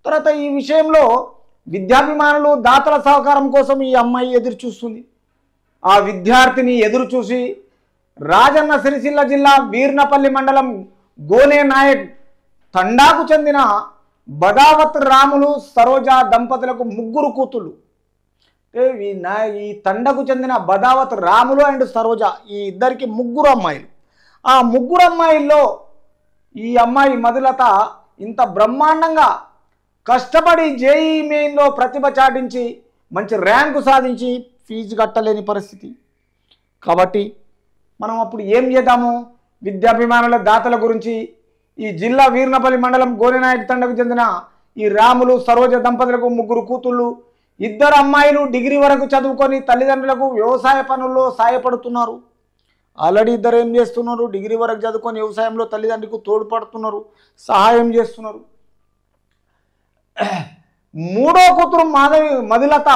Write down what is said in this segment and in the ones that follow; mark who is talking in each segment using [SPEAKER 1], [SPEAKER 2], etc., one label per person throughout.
[SPEAKER 1] తర్వాత ఈ విషయంలో విద్యాభిమానులు దాతల సహకారం కోసం ఈ అమ్మాయి ఎదురు చూస్తుంది. ఆ విద్యార్థిని ఎదురు చూసి రాజన్న సిరిసిల్ల జిల్లా వీర్నపల్లి మండలం గోనే నాయక్ తండాకు చెందిన బదావత్ రాములు సరోజ దంపతులకు ముగ్గురు కూతుళ్ళు. ఈ తండకు చెందిన బదావత్ రాములు అండ్ సరోజ ఈ ఇద్దరికి ముగ్గురు అమ్మాయిలు. ఆ ముగ్గురు అమ్మాయిల్లో ఈ అమ్మాయి మధులత ఇంత బ్రహ్మాండంగా కష్టపడి జేఈ మెయిన్లో ప్రతిభ చాటించి మంచి ర్యాంకు సాధించి ఫీజు కట్టలేని పరిస్థితి. కాబట్టి మనం అప్పుడు ఏం చేద్దాము? విద్యాభిమానుల దాతల గురించి ఈ జిల్లా వీర్నపల్లి మండలం గోనెనాయక్ తండకు చెందిన ఈ రాములు సరోజ దంపతులకు ముగ్గురు కూతుళ్ళు, ఇద్దరు అమ్మాయిలు డిగ్రీ వరకు చదువుకొని తల్లిదండ్రులకు వ్యవసాయ పనుల్లో సాయపడుతున్నారు. ఆల్రెడీ ఇద్దరు ఏం చేస్తున్నారు? డిగ్రీ వరకు చదువుకొని వ్యవసాయంలో తల్లిదండ్రులకు తోడ్పడుతున్నారు, సహాయం చేస్తున్నారు. మూడో కూతురు మధులత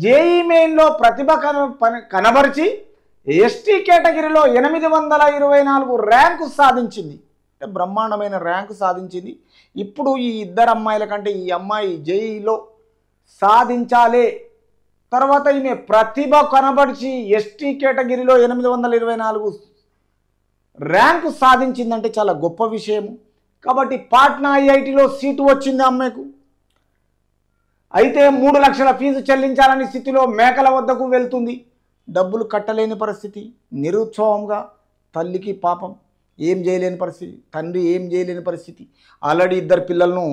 [SPEAKER 1] జేఈ మెయిన్లో ప్రతిభ కనబరిచి ఎస్టీ కేటగిరీలో 824 ర్యాంకు సాధించింది. అంటే బ్రహ్మాండమైన ర్యాంకు సాధించింది. ఇప్పుడు ఈ ఇద్దరు అమ్మాయిల కంటే ఈ అమ్మాయి జేఈలో సాధించాలి. తర్వాత ఈమె ప్రతిభ కనబరిచి ఎస్టీ కేటగిరీలో 824 ర్యాంకు సాధించిందంటే చాలా గొప్ప విషయము. కాబట్టి పాట్నా ఐఐటిలో సీటు వచ్చింది అమ్మాయికు. అయితే 3 లక్షల ఫీజు చెల్లించాలని స్థితిలో మేకల వద్దకు వెళ్తుంది. డబ్బులు కట్టలేని పరిస్థితి, నిరుత్సాహంగా తల్లికి పాపం ఏం చేయలేని పరిస్థితి, తండ్రి ఏం చేయలేని పరిస్థితి. ఆల్రెడీ ఇద్దరు పిల్లలను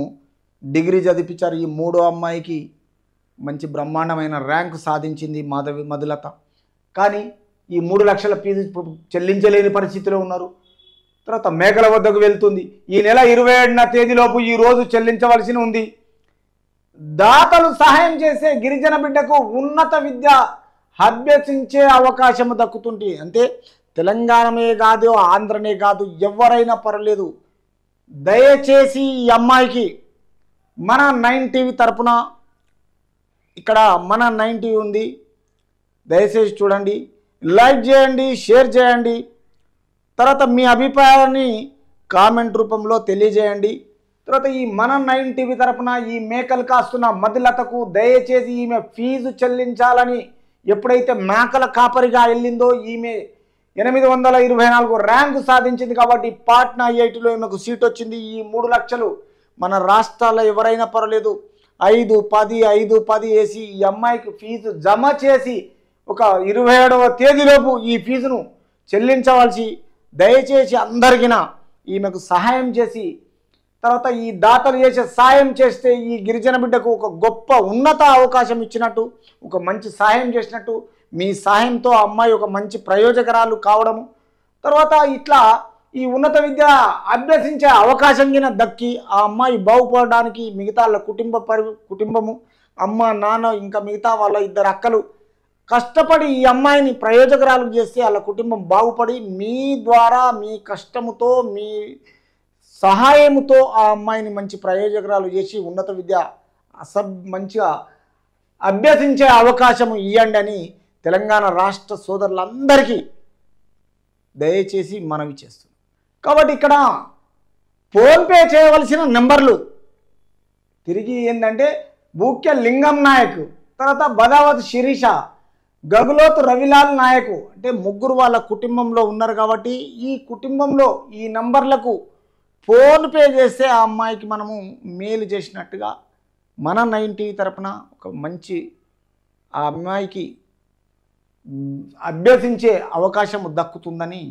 [SPEAKER 1] డిగ్రీ చదివించారు. ఈ మూడో అమ్మాయికి మంచి బ్రహ్మాండమైన ర్యాంకు సాధించింది మధులత. కానీ ఈ 3 లక్షల ఫీజు చెల్లించలేని పరిస్థితిలో ఉన్నారు. తర్వాత మేకల వద్దకు వెళ్తుంది. ఈ నెల 27వ తేదీలోపు ఈరోజు చెల్లించవలసి ఉంది. దాతలు సహాయం చేసే గిరిజన బిడ్డకు ఉన్నత విద్య అభ్యసించే అవకాశం దక్కుతుంది. అంటే తెలంగాణమే కాదు, ఆంధ్రనే కాదు, ఎవరైనా పర్లేదు. దయచేసి ఈ అమ్మాయికి మన 9 టీవీ తరపున ఇక్కడ మన 9 టీవీ ఉంది, దయచేసి చూడండి, లైక్ చేయండి, షేర్ చేయండి. తర్వాత మీ అభిప్రాయాన్ని కామెంట్ రూపంలో తెలియజేయండి. తర్వాత ఈ మన 9 టీవీ తరపున ఈ మేకలు కాస్తున్న మధులతకు దయచేసి ఈమె ఫీజు చెల్లించాలని, ఎప్పుడైతే మేకల కాపరిగా వెళ్ళిందో ఈమె 824 ర్యాంకు సాధించింది. కాబట్టి పాట్నా ఐఐటిలో ఈమెకు సీట్ వచ్చింది. ఈ 3 లక్షలు మన రాష్ట్రాల్లో ఎవరైనా పర్వాలేదు 5, 10, 5, 10 వేసి ఈ అమ్మాయికి ఫీజు జమ చేసి ఒక 27వ తేదీలోపు ఈ ఫీజును చెల్లించవలసి దయచేసి అందరికినా ఈమెకు సహాయం చేసి, తర్వాత ఈ దాతలు చేసే సాయం చేస్తే ఈ గిరిజన బిడ్డకు ఒక గొప్ప ఉన్నత అవకాశం ఇచ్చినట్టు, ఒక మంచి సహాయం చేసినట్టు. మీ సహాయంతో ఆ అమ్మాయి ఒక మంచి ప్రయోజకరాలు కావడము, తర్వాత ఇట్లా ఈ ఉన్నత విద్య అభ్యసించే అవకాశం కింద దక్కి ఆ అమ్మాయి బాగుపడడానికి మిగతా వాళ్ళ కుటుంబము, అమ్మ నాన్న ఇంకా మిగతా వాళ్ళ 2 అక్కలు కష్టపడి ఈ అమ్మాయిని ప్రయోజకరాలు చేస్తే వాళ్ళ కుటుంబం బాగుపడి మీ ద్వారా మీ కష్టముతో మీ సహాయముతో ఆ అమ్మాయిని మంచి ప్రయోజకరాలు చేసి ఉన్నత విద్య మంచిగా అభ్యసించే అవకాశం ఇవ్వండి అని తెలంగాణ రాష్ట్ర సోదరులందరికీ దయచేసి మనవి చేస్తున్నాం. కాబట్టి ఇక్కడ ఫోన్పే చేయవలసిన నెంబర్లు తిరిగి ఏంటంటే బూక్య లింగం నాయక్, తర్వాత బదావత్ శిరీష, గగులోత్ రవిలాల్ నాయక్, అంటే ముగ్గురు వాళ్ళ కుటుంబంలో ఉన్నారు. కాబట్టి ఈ కుటుంబంలో ఈ నంబర్లకు ఫోన్పే చేస్తే ఆ అమ్మాయికి మనము మేలు చేసినట్టుగా మన 9 టీవీ తరపున ఒక మంచి ఆ అమ్మాయికి అభ్యసించే అవకాశం దక్కుతుందని